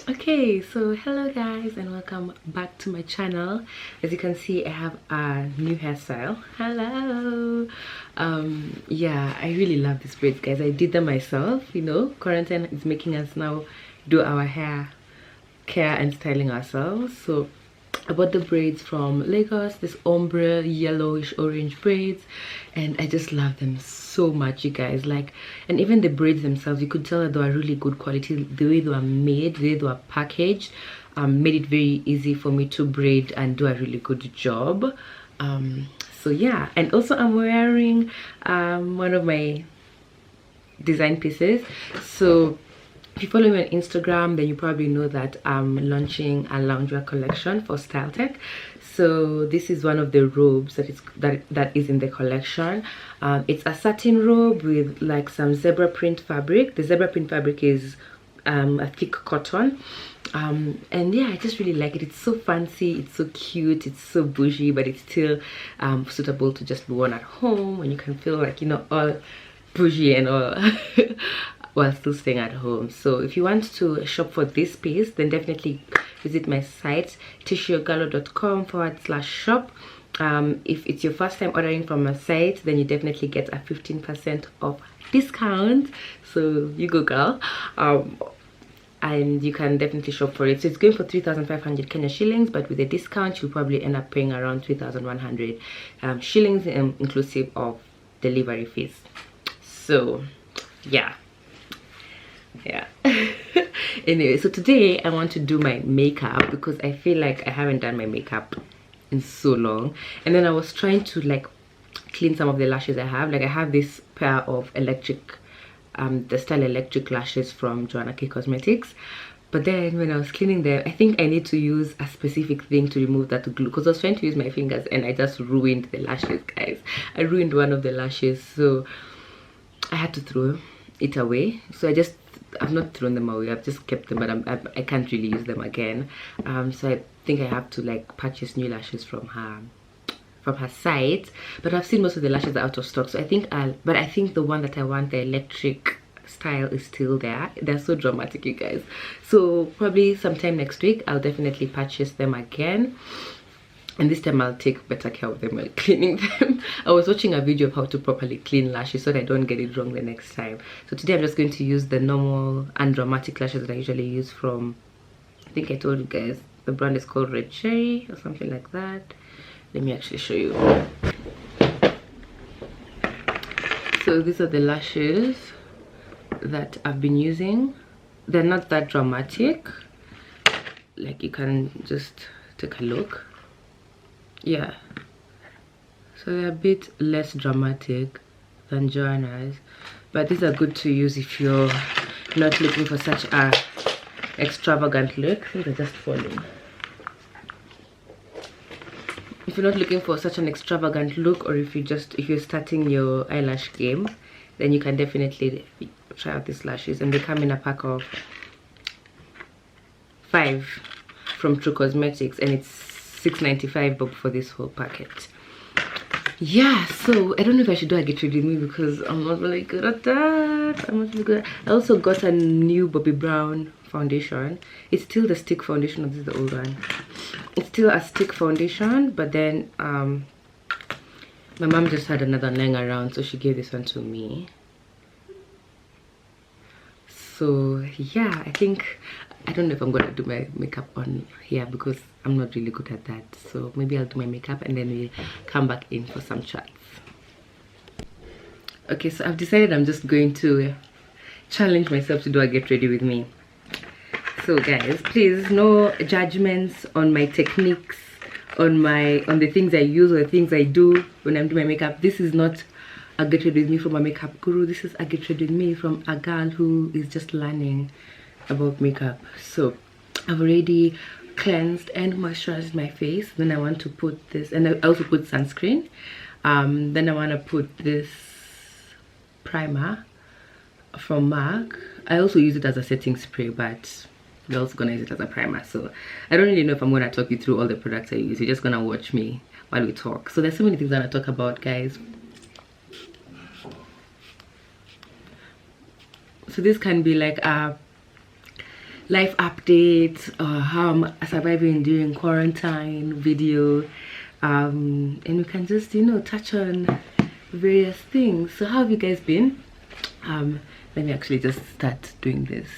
Okay, so hello guys and welcome back to my channel. As you can see, I have a new hairstyle. Hello. Yeah, I really love these braids, guys. I did them myself. Quarantine is making us now do our hair care and styling ourselves. So I bought the braids from Lagos, this ombre yellowish orange braids, and I just love them so much, you guys. And even the braids themselves, you could tell that they are really good quality. The way they were made, the way they were packaged, made it very easy for me to braid and do a really good job. So yeah, and also I'm wearing one of my design pieces. So if you follow me on Instagram, then you probably know that I'm launching a loungewear collection for Style Tech. So this is one of the robes that is in the collection. It's a satin robe with like some zebra print fabric. The zebra print fabric is a thick cotton. And yeah, I just really like it. It's so fancy, it's so cute, it's so bougie, but it's still suitable to just be worn at home, and you can feel like, all bougie and all while still staying at home. So if you want to shop for this piece, then definitely visit my site teshiegallo.com/shop. If it's your first time ordering from my site, then you definitely get a 15% off discount. So you go, girl. And you can definitely shop for it. So it's going for 3,500 Kenya shillings, but with a discount you'll probably end up paying around 3,100 shillings, inclusive of delivery fees. So yeah. Anyway, so today I want to do my makeup because I feel like I haven't done my makeup in so long, and then I was trying to like clean some of the lashes I have. Like I have this pair of electric the Style electric lashes from Joanna K Cosmetics, but then when I was cleaning them, I think I need to use a specific thing to remove that glue, because I was trying to use my fingers and I just ruined the lashes, guys. I ruined one of the lashes, so I had to throw it away. So I've not thrown them away, I've just kept them, but I can't really use them again. So I think I have to like purchase new lashes from her site, but I've seen most of the lashes are out of stock. So I think the one that I want, the electric style, is still there. They're so dramatic, you guys. So probably sometime next week I'll definitely purchase them again, and this time I'll take better care of them while cleaning them. I was watching a video of how to properly clean lashes so that I don't get it wrong the next time. So today I'm just going to use the normal undramatic lashes that I usually use from, I think I told you guys, the brand is called Red Cherry or something like that. Let me actually show you. So these are the lashes that I've been using. They're not that dramatic, like you can just take a look. Yeah, so they're a bit less dramatic than Joanna's, but these are good to use if you're not looking for such a extravagant look. I think they're just falling. If you're not looking for such an extravagant look, or if you're starting your eyelash game, then you can definitely try out these lashes. And they come in a pack of 5 from True Cosmetics, and it's $6.95 bob for this whole packet. Yeah, so I don't know if I should do a get ready with me because I'm not really good at that. I'm not really good. I also got a new Bobbi Brown foundation. It's still the stick foundation, or this is the old one. It's still a stick foundation, but then my mom just had another lying around, so she gave this one to me. So yeah, I don't know if I'm gonna do my makeup on here because I'm not really good at that. So maybe I'll do my makeup and then we'll come back in for some chats. Okay, so I've decided I'm just going to challenge myself to do a get ready with me. So guys, please, no judgments on my techniques, on the things I use or the things I do when I'm doing my makeup. This is not a get ready with me from a makeup guru. This is a get ready with me from a girl who is just learning about makeup. So I've already cleansed and moisturized my face. Then I want to put this, and I also put sunscreen. Then I want to put this primer from MAC. I also use it as a setting spray, but we're also gonna use it as a primer. So I don't really know if I'm gonna talk you through all the products I use. You're just gonna watch me while we talk. So there's so many things I want to talk about, guys. So this can be like a life updates, how I'm surviving during quarantine video, and we can just, you know, touch on various things. So how have you guys been? Let me actually just start doing this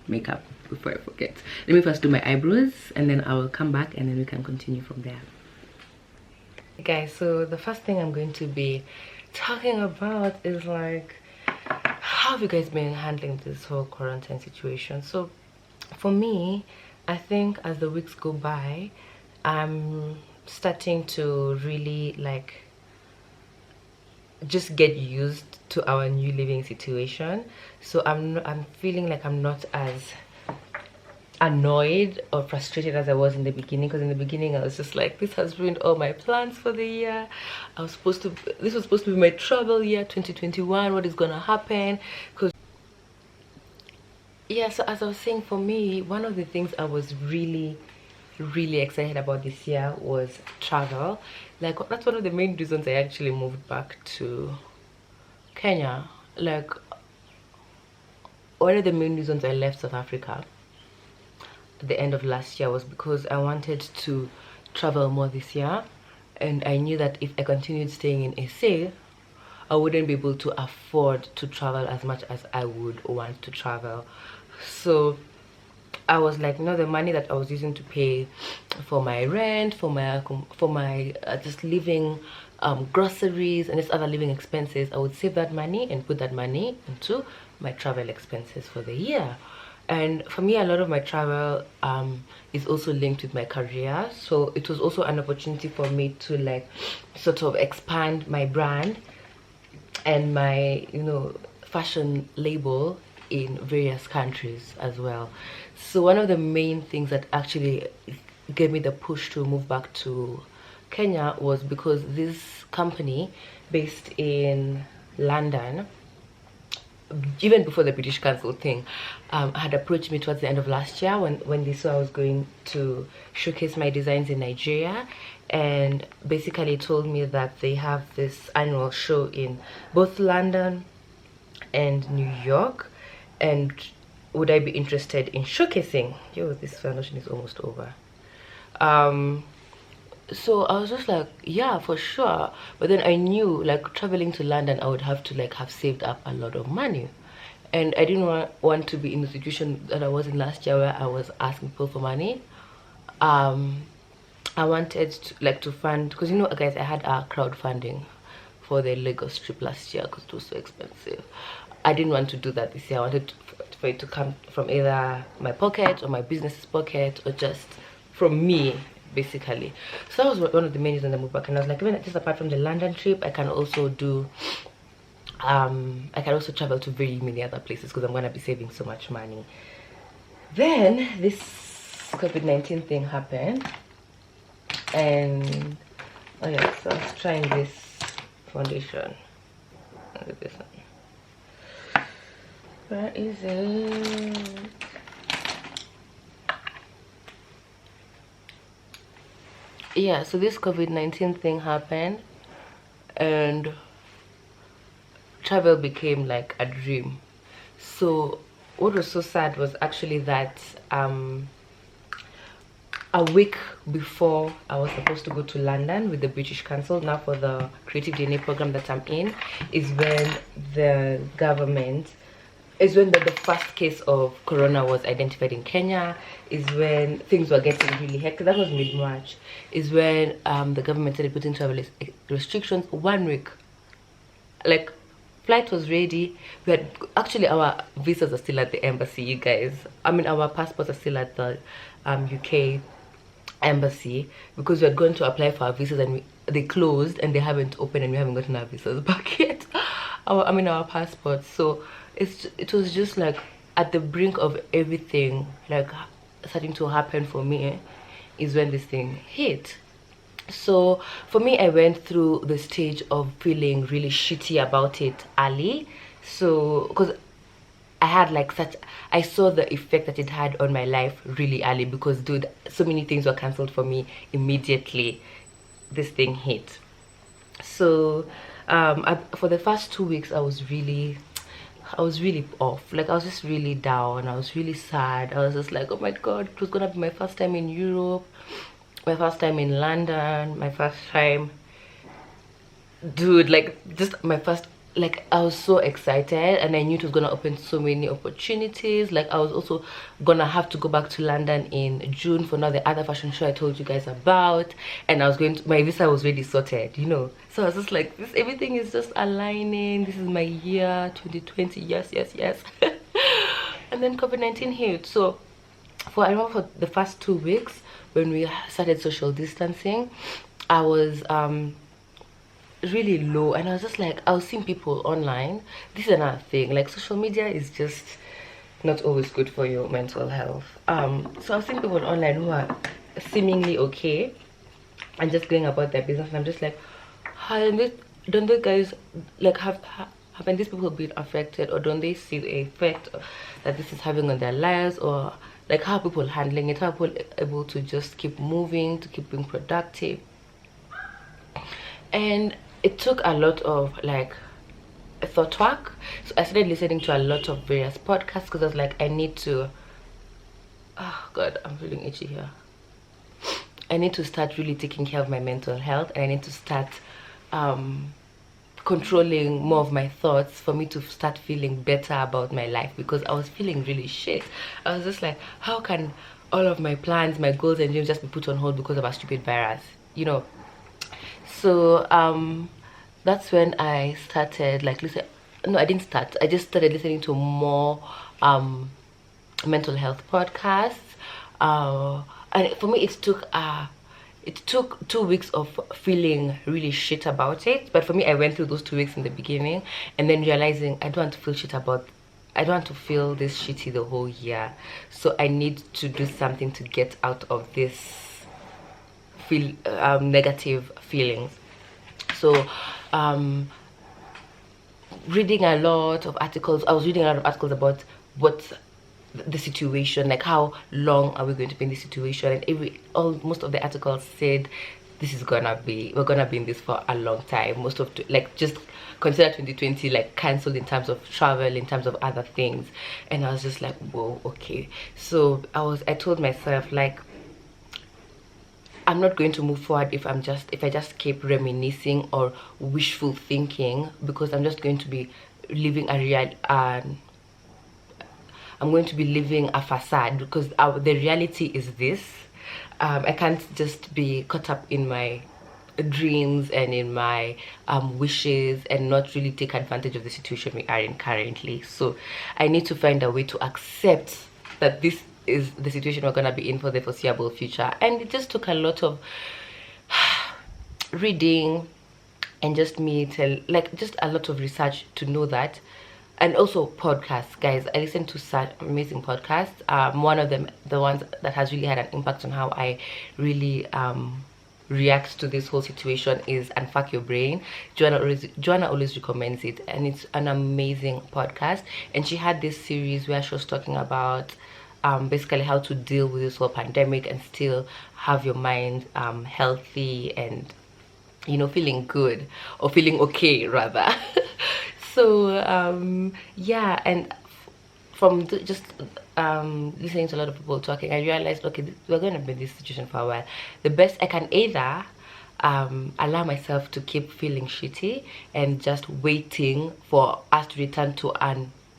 makeup before I forget. Let me first do my eyebrows, and then I will come back and then we can continue from there. Hey guys, so the first thing I'm going to be talking about is like, how have you guys been handling this whole quarantine situation? So for me, I think as the weeks go by, I'm starting to really like just get used to our new living situation. So I'm feeling like I'm not as annoyed or frustrated as I was in the beginning, because in the beginning I was just like, this has ruined all my plans for the year. This was supposed to be my travel year 2021. What is gonna happen? Because yeah, so as I was saying, for me, one of the things I was really excited about this year was travel. Like, that's one of the main reasons I actually moved back to Kenya. Like, one of the main reasons I left South Africa at the end of last year was because I wanted to travel more this year, and I knew that if I continued staying in SA, I wouldn't be able to afford to travel as much as I would want to travel. So I was like, you know, the money that I was using to pay for my rent, for my just living, groceries and just other living expenses, I would save that money and put that money into my travel expenses for the year. And for me, a lot of my travel is also linked with my career, so it was also an opportunity for me to like sort of expand my brand and my, you know, fashion label in various countries as well. So one of the main things that actually gave me the push to move back to Kenya was because this company based in London, even before the British Council thing, had approached me towards the end of last year when they saw I was going to showcase my designs in Nigeria, and basically told me that they have this annual show in both London and New York, and would I be interested in showcasing. Yo, this foundation is almost over. So I was just like, yeah, for sure. But then I knew, like, traveling to London, I would have to like have saved up a lot of money, and I didn't want to be in the situation that I was in last year where I was asking people for money. I wanted to like to fund, because, you know, guys, I had a crowdfunding for the Lagos trip last year because it was so expensive. I didn't want to do that this year. I wanted for it to come from either my pocket or my business's pocket, or just from me, basically. So that was one of the main reasons I moved back. And I was like, even just apart from the London trip, I can also do I can also travel to very many other places, because I'm going to be saving so much money. Then this COVID-19 thing happened, and oh yeah, so I was trying this foundation. Look at this one. Where is it? Yeah, so this COVID-19 thing happened, and travel became like a dream. So what was so sad was actually that a week before I was supposed to go to London with the British Council now for the Creative DNA program that I'm in, is when the government, is when the first case of corona was identified in Kenya, is when things were getting really hectic. That was mid-March, is when the government started putting travel restrictions. 1 week, like, flight was ready. We had actually, our visas are still at the embassy, you guys. I mean, our passports are still at the UK embassy, because we had gone to apply for our visas and they closed and they haven't opened, and we haven't gotten our visas back yet. Our passports. So it was just like at the brink of everything like starting to happen for me is when this thing hit. So for me, I went through the stage of feeling really shitty about it early. So because I had like I saw the effect that it had on my life really early, because dude, so many things were cancelled for me immediately this thing hit. So for the first 2 weeks I was really I was really off. Like I was just really down. I was really sad. I was just like, oh my god, it was gonna be my first time in Europe, my first time in London, my first time, dude, like just my first, like I was so excited, and I knew it was gonna open so many opportunities. Like I was also gonna have to go back to London in June for now the other fashion show I told you guys about, and I was going to, my visa was already sorted, you know. So I was just like, this, everything is just aligning. This is my year 2020. Yes, yes, yes. And then COVID-19 hit. So I remember for the first 2 weeks when we started social distancing, I was really low, and I was just like, I was seeing people online. This is another thing, like social media is just not always good for your mental health. So I was seeing people online who are seemingly okay and just going about their business, and I'm just like, don't they guys like haven't these people been affected, or don't they see the effect that this is having on their lives, or like how are people handling it, how are people able to just keep moving, to keep being productive? And it took a lot of like thought work. So I started listening to a lot of various podcasts because I was like, I need to, oh god, I'm feeling itchy here. I need to start really taking care of my mental health, and I need to start controlling more of my thoughts for me to start feeling better about my life, because I was feeling really shit. I was just like, how can all of my plans, my goals and dreams just be put on hold because of a stupid virus, you know? So that's when I started like listen. No, I didn't start. I just started listening to more mental health podcasts. And for me, it took 2 weeks of feeling really shit about it. But for me, I went through those 2 weeks in the beginning, and then realizing I don't want to feel shit about. I don't want to feel this shitty the whole year. So I need to do something to get out of this negative feelings. So reading a lot of articles. I was reading a lot of articles about what the situation, like how long are we going to be in this situation, and most of the articles said we're gonna be in this for a long time. Most of, like, just consider 2020 like cancelled in terms of travel, in terms of other things. And I was just like, whoa, okay. So I told myself, like, I'm not going to move forward if I just keep reminiscing or wishful thinking, because I'm just going to be living I'm going to be living a facade, because the reality is this. I can't just be caught up in my dreams and in my wishes and not really take advantage of the situation we are in currently. So I need to find a way to accept that this is the situation we're gonna be in for the foreseeable future. And it just took a lot of reading and just just a lot of research to know that. And also podcasts, guys. I listen to such amazing podcasts. One of them, the ones that has really had an impact on how I really react to this whole situation, is Unfuck Your Brain. Joanna always recommends it, and it's an amazing podcast. And she had this series where she was talking about basically how to deal with this whole pandemic and still have your mind healthy and, you know, feeling good, or feeling okay rather. So yeah, and from just listening to a lot of people talking, I realized, okay, we're going to be in this situation for a while. The best, I can either allow myself to keep feeling shitty and just waiting for us to return to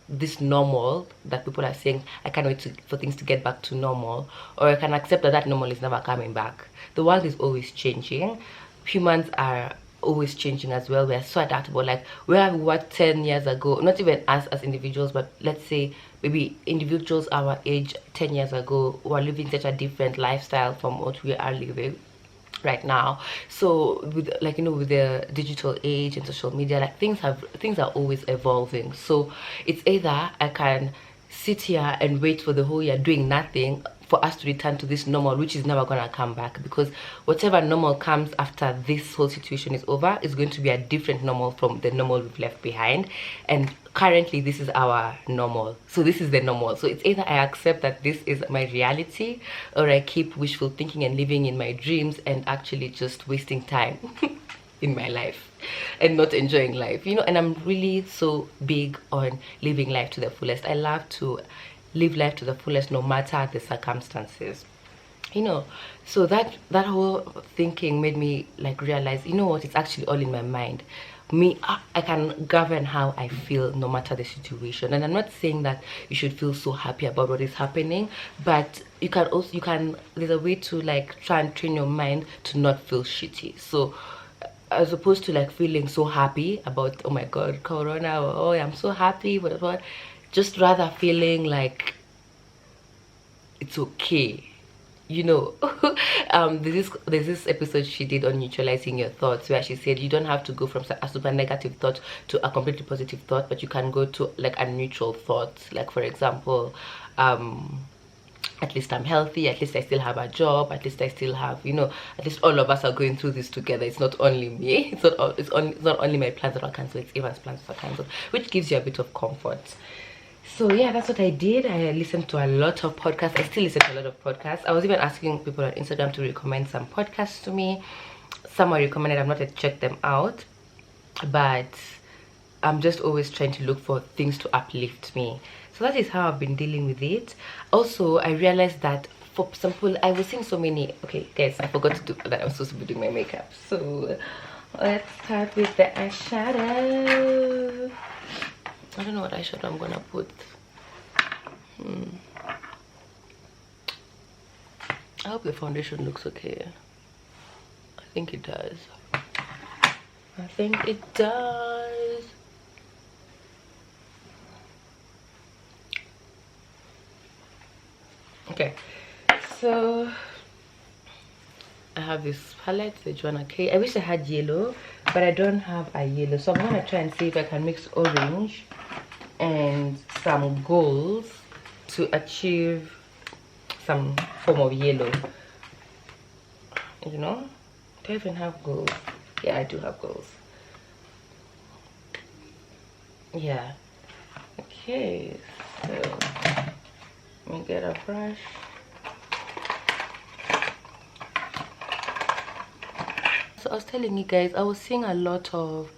this normal that people are saying. I can't wait for things to get back to normal, or I can accept that normal is never coming back. The world is always changing. Humans are always changing as well. We are so adaptable. Like, where we were 10 years ago, not even us as individuals, but let's say maybe individuals our age 10 years ago were living such a different lifestyle from what we are living right now. So with, like, you know, with the digital age and social media, like, things are always evolving. So it's either I can sit here and wait for the whole year doing nothing for us to return to this normal, which is never gonna come back, because whatever normal comes after this whole situation is over is going to be a different normal from the normal we've left behind. And currently this is our normal, so this is the normal. So it's either I accept that this is my reality, or I keep wishful thinking and living in my dreams and actually just wasting time. in my life and not enjoying life, you know. And I'm really so big on living life to the fullest. I love to live life to the fullest no matter the circumstances, you know. So that whole thinking made me like realize, you know what, it's actually all in my mind. I can govern how I feel no matter the situation. And I'm not saying that you should feel so happy about what is happening, but you can also, there's a way to like try and train your mind to not feel shitty. So as opposed to like feeling so happy about, oh my god, corona, or oh I'm so happy, whatever, just rather feeling like it's okay, you know. There's this episode she did on neutralizing your thoughts, where she said you don't have to go from a super negative thought to a completely positive thought, but you can go to like a neutral thought. Like for example, at least I'm healthy, at least I still have a job, at least I still have, you know, at least all of us are going through this together. It's not only me, it's not only my plans that are cancelled, it's Eva's plans that are cancelled, which gives you a bit of comfort. So yeah, that's what I did. I listened to a lot of podcasts. I still listen to a lot of podcasts. I was even asking people on Instagram to recommend some podcasts to me. Some are recommended, I've not yet checked them out, but I'm just always trying to look for things to uplift me. So that is how I've been dealing with it. Also, I realized that for some people, I was seeing so many, okay guys, I forgot to do that. I was supposed to be doing my makeup. So let's start with the eyeshadow. I don't know what eyeshadow I'm gonna put. I hope the foundation looks okay. I think it does. I think it does. Okay, so I have this palette, the Joanna K. I wish I had yellow, but I don't have a yellow, so I'm gonna try and see if I can mix orange and some golds to achieve some form of yellow, you know. Do I even have golds? Yeah, I do have golds. Yeah. Okay, so let me get a brush. So I was telling you guys, I was seeing a lot of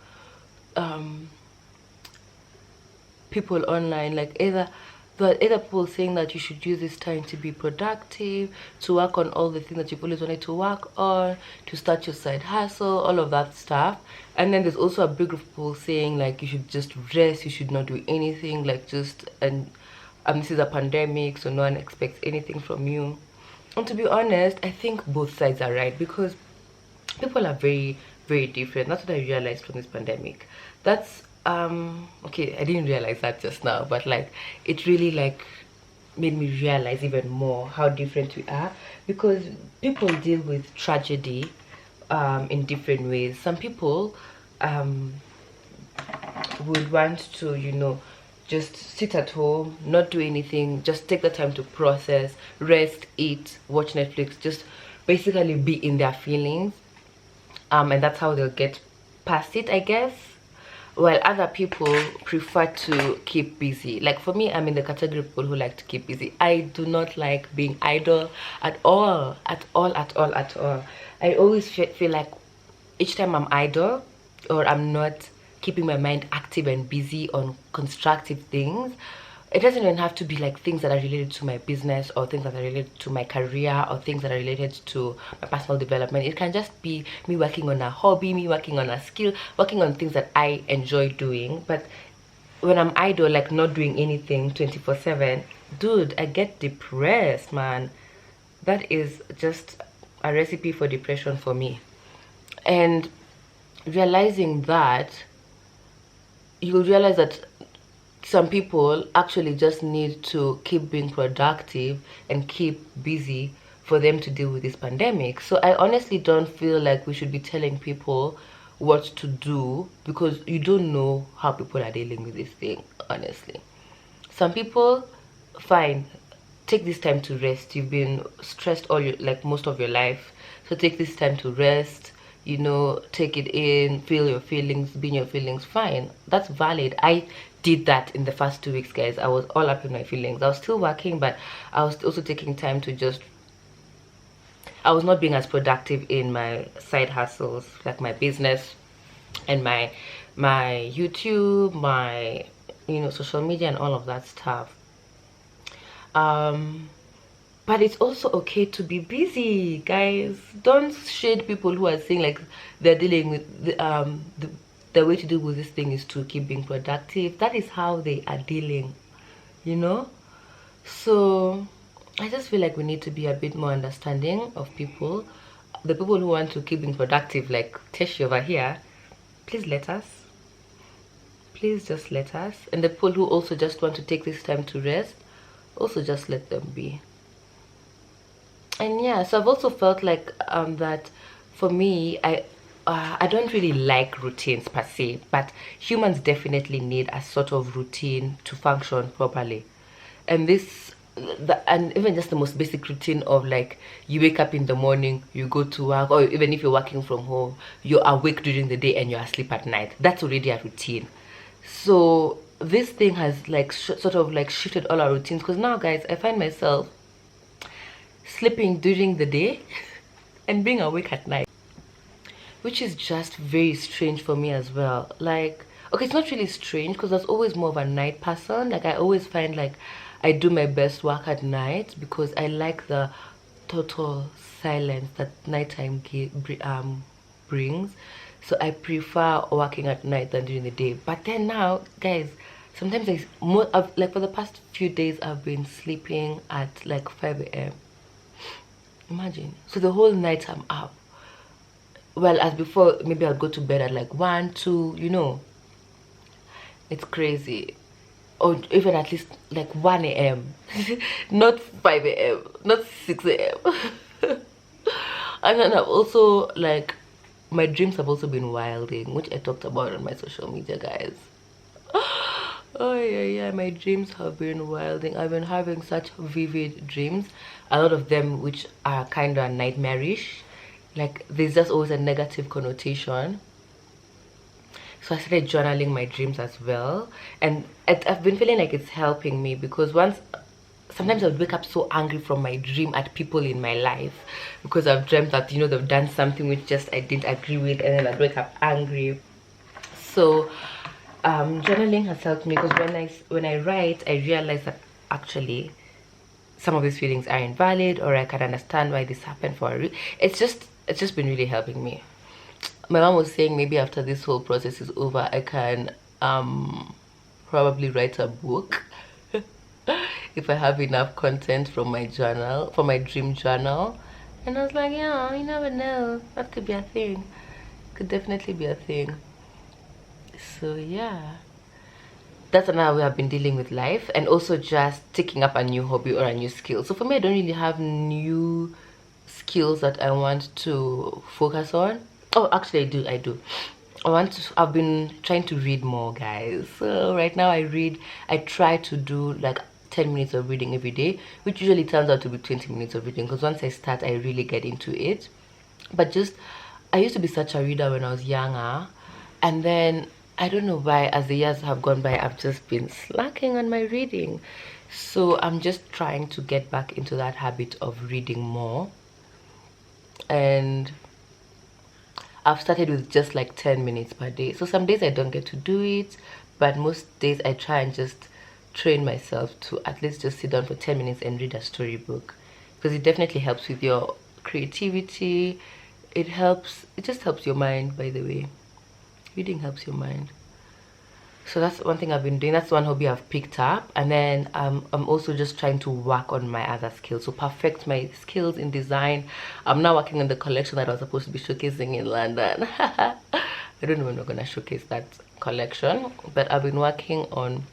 people online, like either people saying that you should use this time to be productive, to work on all the things that you've always wanted to work on, to start your side hustle, all of that stuff. And then there's also a big group of people saying like you should just rest, you should not do anything, like just, and this is a pandemic, so no one expects anything from you. And to be honest, I think both sides are right, because people are very, very different. That's what I realized from this pandemic. That's okay, I didn't realize that just now, but like it really like made me realize even more how different we are, because people deal with tragedy in different ways. Some people would want to, you know, just sit at home, not do anything, just take the time to process, rest, eat, watch Netflix, just basically be in their feelings, and that's how they'll get past it, I guess. While other people prefer to keep busy. Like for me, I'm in the category of people who like to keep busy. I do not like being idle at all, at all, at all, at all. I always feel like each time I'm idle or I'm not keeping my mind active and busy on constructive things, it doesn't even have to be like things that are related to my business or things that are related to my career or things that are related to my personal development. It can just be me working on a hobby, me working on a skill, working on things that I enjoy doing. But when I'm idle, like not doing anything 24/7, dude, I get depressed, man. That is just a recipe for depression for me. And realizing that, you'll realize that some people actually just need to keep being productive and keep busy for them to deal with this pandemic. So I honestly don't feel like we should be telling people what to do, because you don't know how people are dealing with this thing, honestly. Some people, fine, take this time to rest. You've been stressed all your, like most of your life, so take this time to rest, you know, take it in, feel your feelings, be in your feelings. Fine, that's valid. I did that in the first 2 weeks, guys. I was all up in my feelings. I was still working, but I was also taking time to just, I was not being as productive in my side hustles, like my business, and my YouTube, my social media and all of that stuff. But it's also okay to be busy, guys. Don't shade people who are saying like they're dealing with the way to deal with this thing is to keep being productive. That is how they are dealing, you know. So I just feel like we need to be a bit more understanding of people. The people who want to keep being productive, like Teshie over here, please let us. Please just let us. And the people who also just want to take this time to rest, also just let them be. And yeah, so I've also felt like that for me, I don't really like routines per se, but humans definitely need a sort of routine to function properly. And and even just the most basic routine of like you wake up in the morning, you go to work, or even if you're working from home, you're awake during the day and you're asleep at night. That's already a routine. So this thing has like sort of like shifted all our routines, because now, guys, I find myself sleeping during the day and being awake at night, which is just very strange for me as well. Like, okay, it's not really strange because I was always more of a night person. Like, I always find like I do my best work at night because I like the total silence that nighttime brings. So I prefer working at night than during the day. But then now, guys, sometimes like for the past few days I've been sleeping at like 5 a.m. Imagine. So the whole night I'm up. Well, as before, maybe I'll go to bed at like 1, 2, It's crazy. Or even at least like 1 a.m. Not 5 a.m. Not 6 a.m. And then I've also, like, my dreams have also been wilding, which I talked about on my social media, guys. Oh yeah, my dreams have been wilding. I've been having such vivid dreams, a lot of them which are kind of nightmarish. Like, there's just always a negative connotation. So I started journaling my dreams as well, and I've been feeling like it's helping me, because sometimes I would wake up so angry from my dream at people in my life, because I've dreamt that they've done something which just I didn't agree with, and then I'd wake up angry. So journaling has helped me, because when I write, I realize that actually some of these feelings are invalid, or I can understand why this happened for a reason. It's just been really helping me. My mom was saying maybe after this whole process is over, I can probably write a book if I have enough content from my journal, from my dream journal. And I was like, yeah, you never know, that could be a thing. Could definitely be a thing. So yeah, that's another way I've been dealing with life, and also just taking up a new hobby or a new skill. So for me, I don't really have new skills that I want to focus on. Oh, actually I do. I've been trying to read more, guys. So right now I try to do like 10 minutes of reading every day, which usually turns out to be 20 minutes of reading, because once I start, I really get into it. But I used to be such a reader when I was younger, and then I don't know why, as the years have gone by, I've just been slacking on my reading. So I'm just trying to get back into that habit of reading more. And I've started with just like 10 minutes per day. So some days I don't get to do it, but most days I try and just train myself to at least just sit down for 10 minutes and read a storybook, because it definitely helps with your creativity. It just helps your mind, by the way. Reading helps your mind. So that's one thing I've been doing. That's one hobby I've picked up. And then I'm also just trying to work on my other skills, so perfect my skills in design. I'm now working on the collection that I was supposed to be showcasing in London. I don't know when we're gonna showcase that collection, but I've been working on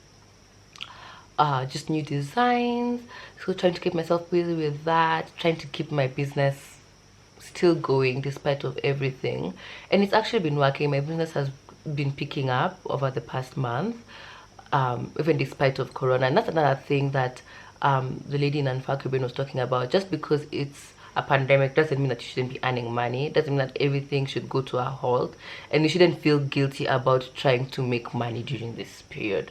just new designs. So trying to keep myself busy with that, trying to keep my business still going despite of everything. And it's actually been working. My business has been picking up over the past month, even despite of corona. And that's another thing that the lady in Anfakubin was talking about. Just because it's a pandemic doesn't mean that you shouldn't be earning money. It doesn't mean that everything should go to a halt, and you shouldn't feel guilty about trying to make money during this period,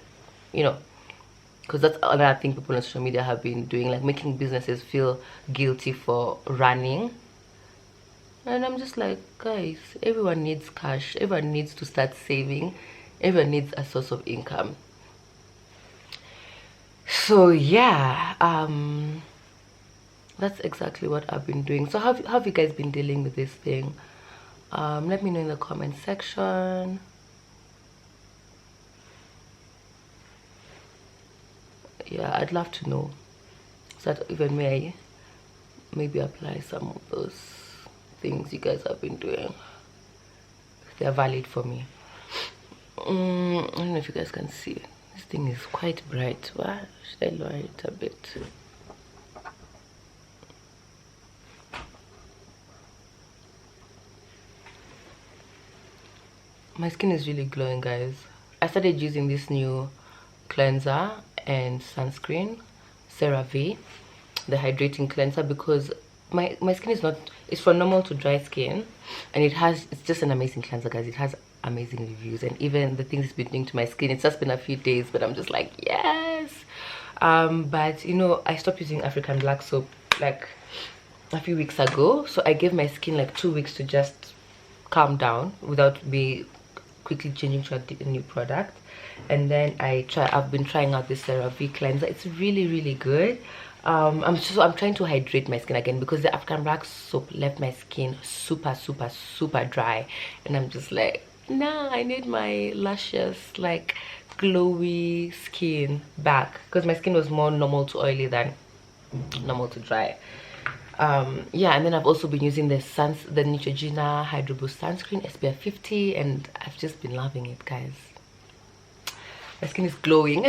because that's another thing people on social media have been doing, like making businesses feel guilty for running. And I'm just like, guys, everyone needs cash, everyone needs to start saving, everyone needs a source of income. So yeah, that's exactly what I've been doing. So how have you guys been dealing with this thing? Let me know in the comment section. Yeah, I'd love to know, so that even may maybe apply some of those things you guys have been doing. They're valid for me. I don't know if you guys can see. This thing is quite bright. Why should I lower it a bit? My skin is really glowing, guys. I started using this new cleanser and sunscreen, CeraVe, the hydrating cleanser, because my skin is not, it's from normal to dry skin, and it's just an amazing cleanser, guys. It has amazing reviews, and even the things it's been doing to my skin, it's just been a few days, but I'm just like, yes. But you know, I stopped using African black soap like a few weeks ago, so I gave my skin like 2 weeks to just calm down without me quickly changing to a new product. And then I've been trying out this CeraVe cleanser. It's really good. I'm trying to hydrate my skin again, because the African black soap left my skin super dry, and I'm just like, nah, I need my luscious, like, glowy skin back, because my skin was more normal to oily than normal to dry. Yeah, and then I've also been using the Neutrogena Hydro Boost sunscreen SPF 50, and I've just been loving it, guys. My skin is glowing.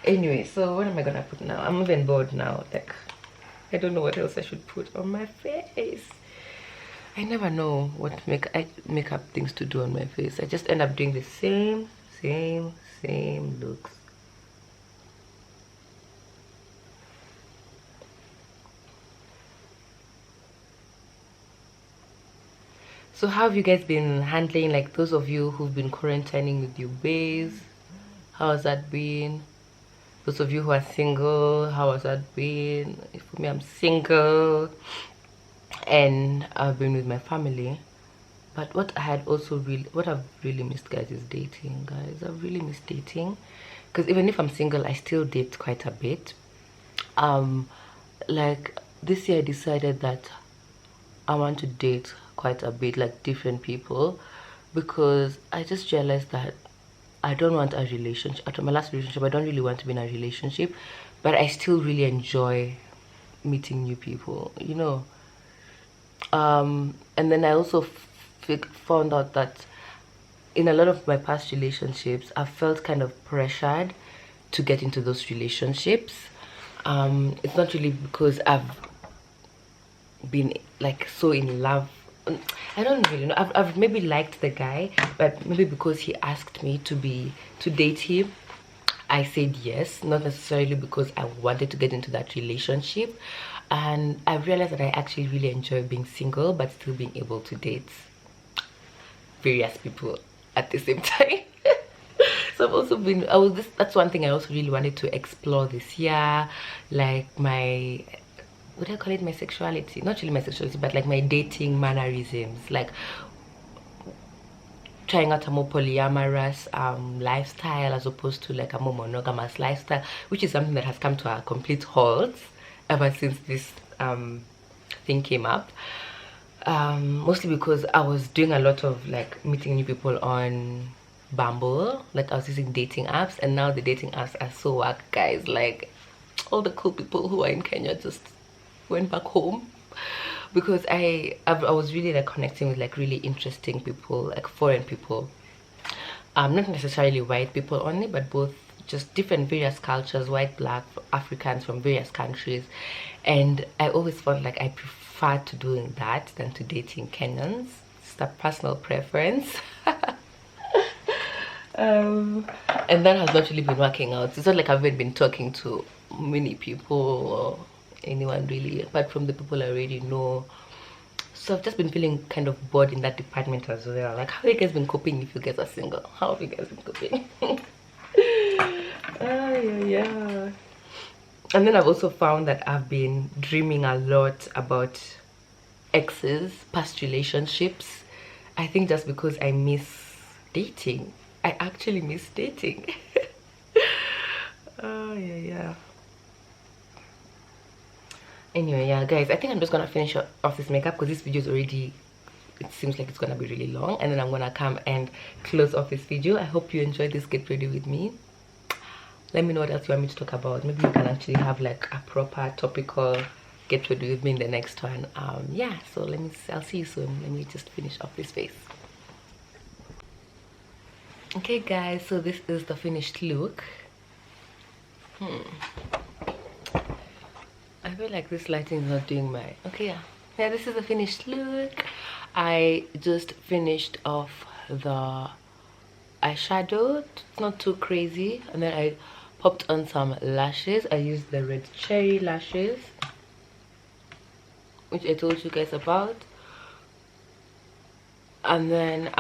Anyway, so what am I gonna put now? I'm even bored now. Like, I don't know what else I should put on my face. I never know what makeup things to do on my face. I just end up doing the same looks. So how have you guys been handling, like, those of you who've been quarantining with your baes? How has that been? Those of you who are single, how has that been? For me, I'm single and I've been with my family. But what I've really missed, guys, is dating, guys. I've really missed dating, because even if I'm single, I still date quite a bit. Like this year I decided that I want to date quite a bit, like different people, because I just realized that I don't want a relationship. After my last relationship, I don't really want to be in a relationship, but I still really enjoy meeting new people, you know. And then I also found out that in a lot of my past relationships, I felt kind of pressured to get into those relationships. It's not really because I've been like so in love. I don't really know. I've maybe liked the guy, but maybe because he asked me to date him, I said yes, not necessarily because I wanted to get into that relationship. And I realized that I actually really enjoy being single, but still being able to date various people at the same time. So I've also been, that's one thing I also really wanted to explore this year, like my, what do I call it, my sexuality, not really my sexuality, but like my dating mannerisms, like trying out a more polyamorous lifestyle as opposed to like a more monogamous lifestyle, which is something that has come to a complete halt ever since this thing came up. Mostly because I was doing a lot of like meeting new people on Bumble, like I was using dating apps, and now the dating apps are so whack, guys. Like all the cool people who are in Kenya just went back home, because I was really like connecting with like really interesting people, like foreign people, not necessarily white people only, but both, just different various cultures, white, black, Africans from various countries. And I always felt like I prefer to doing that than to dating Kenyans. It's a personal preference. And that has not really been working out. It's not like I've been talking to many people or anyone really, apart from the people I already know. So I've just been feeling kind of bored in that department as well. Like, how have you guys been coping if you guys are single? How have you guys been coping? Yeah. And then I've also found that I've been dreaming a lot about exes, past relationships. I think just because I miss dating. I actually miss dating. Oh yeah. Anyway, yeah guys, I think I'm just gonna finish off this makeup because this video is already, it seems like it's gonna be really long, and then I'm gonna come and close off this video. I hope you enjoyed this get ready with me. Let me know what else you want me to talk about. Maybe we can actually have like a proper topical get ready with me in the next one. Yeah, so I'll see you soon. Let me just finish off this face. Okay guys, so this is the finished look. I feel like this lighting is not doing my okay. Yeah, this is the finished look. I just finished off the eyeshadow. It's not too crazy, and then I popped on some lashes. I used the red cherry lashes, which I told you guys about. And then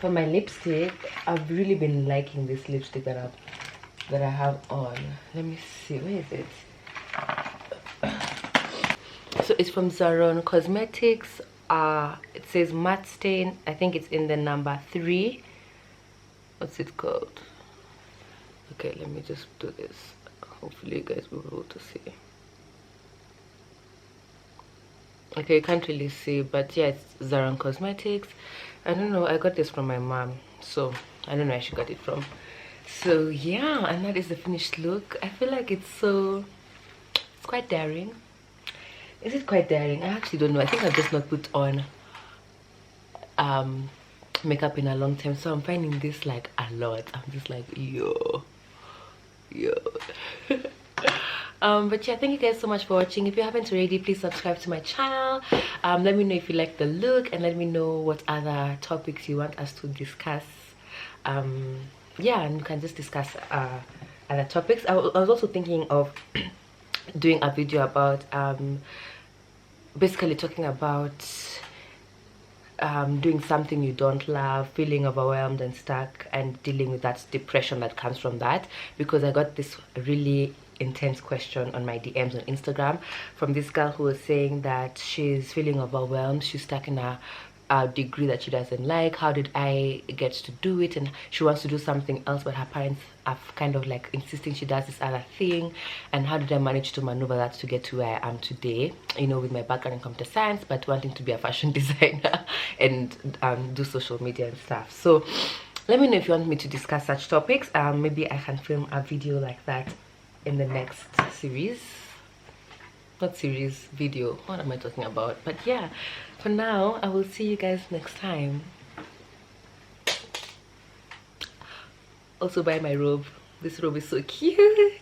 for my lipstick, I've really been liking this lipstick that I have on. Let me see, where is it? So it's from Zaron Cosmetics. It says matte stain. I think it's in the number 3. What's it called? Okay, let me just do this. Hopefully you guys will be able to see. Okay, you can't really see, but yeah, it's Zaron Cosmetics. I don't know, I got this from my mom, so I don't know where she got it from. So yeah, and that is the finished look. I feel like it's quite daring. Is it quite daring? I actually don't know. I think I've just not put on makeup in a long time, so I'm finding this like a lot. I'm just like yo but yeah, thank you guys so much for watching. If you haven't already, please subscribe to my channel. Let me know if you like the look, and let me know what other topics you want us to discuss. Yeah, and you can just discuss other topics. I was also thinking of doing a video about basically talking about doing something you don't love, feeling overwhelmed and stuck, and dealing with that depression that comes from that, because I got this really intense question on my DMs on Instagram from this girl who was saying that she's feeling overwhelmed, she's stuck in a degree that she doesn't like. How did I get to do it? And she wants to do something else, but her parents are kind of like insisting she does this other thing. And how did I manage to maneuver that to get to where I am today, you know, with my background in computer science, but wanting to be a fashion designer and do social media and stuff. So let me know if you want me to discuss such topics. Maybe I can film a video like that in the next series. Not series, video. What am I talking about? But yeah, for now, I will see you guys next time. Also buy my robe. This robe is so cute.